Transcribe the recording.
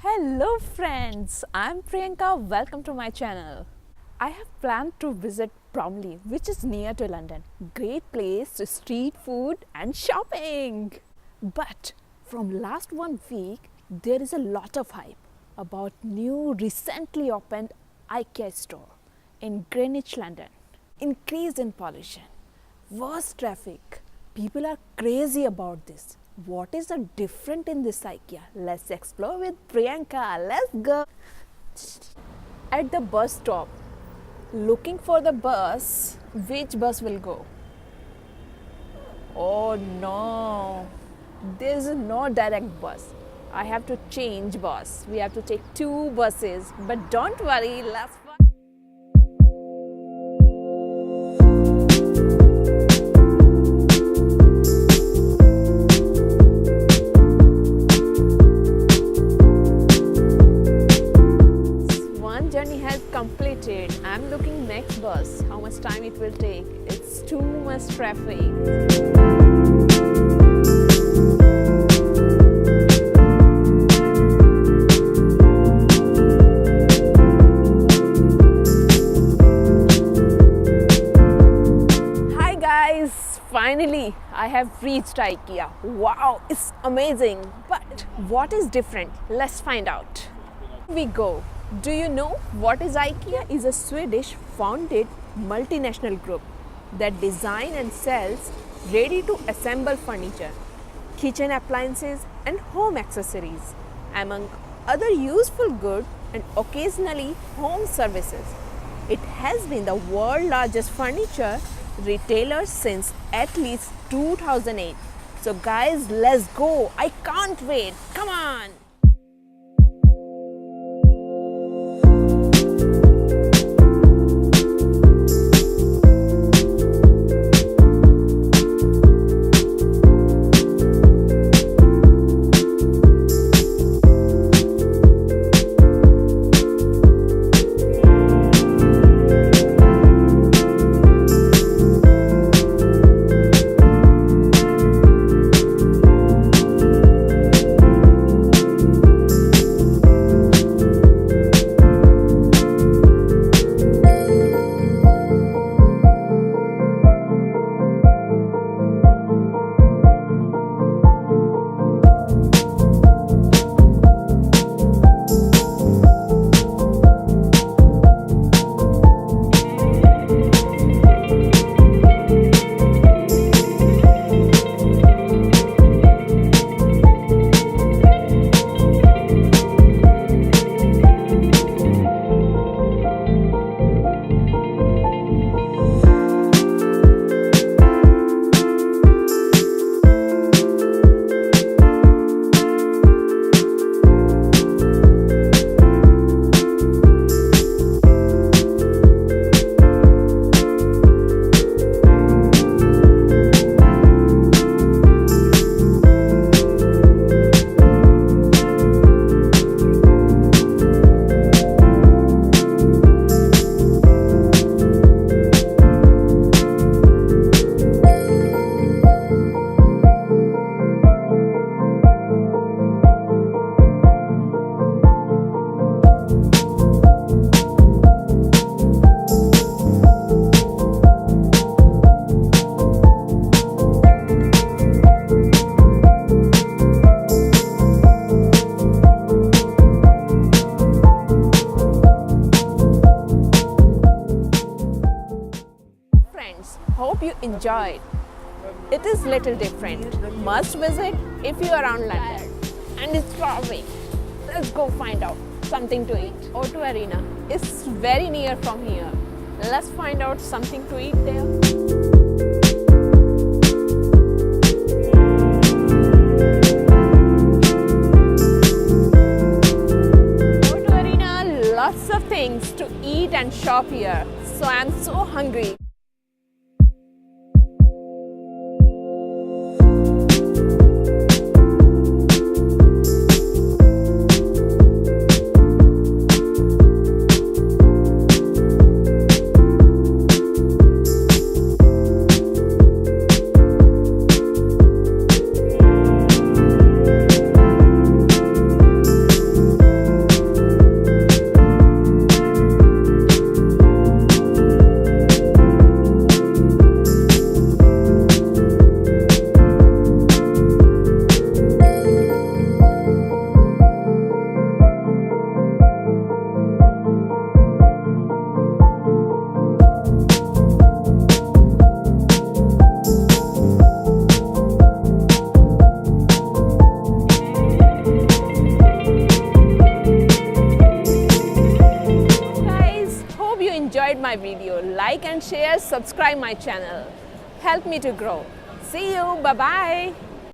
Hello friends, I'm Priyanka. Welcome to my channel. I have planned to visit Bromley, which is near to London. Great place to street food and shopping. But from last 1 week, there is a lot of hype about new recently opened Ikea store in Greenwich, London. Increase in pollution, worse traffic. People are crazy about this. What is the different in this IKEA? Let's explore with Priyanka. Let's go. At the bus stop, looking for the bus. Which bus will go? Oh no, there is no direct bus. I have to change bus. We have to take two buses. But don't worry, let's. Journey has completed. I'm looking next bus. How much time it will take? It's too much traffic. Hi guys, finally I have reached IKEA. Wow, it's amazing. But what is different? Let's find out. We go. Do you know what is IKEA? Is a Swedish founded multinational group that design and sells ready to assemble furniture, kitchen appliances and home accessories, among other useful goods and occasionally home services. It has been the world's largest furniture retailer since at least 2008. So guys, let's go. I can't wait. Come on. Hope you enjoyed. It is little different. Must visit if you are around London. And it's crowded. Let's go find out something to eat. O2 Arena is very near from here. Let's find out something to eat there. O2 Arena, lots of things to eat and shop here. So I'm so hungry. my video, like and share, subscribe my channel. Help me to grow. See you. Bye bye.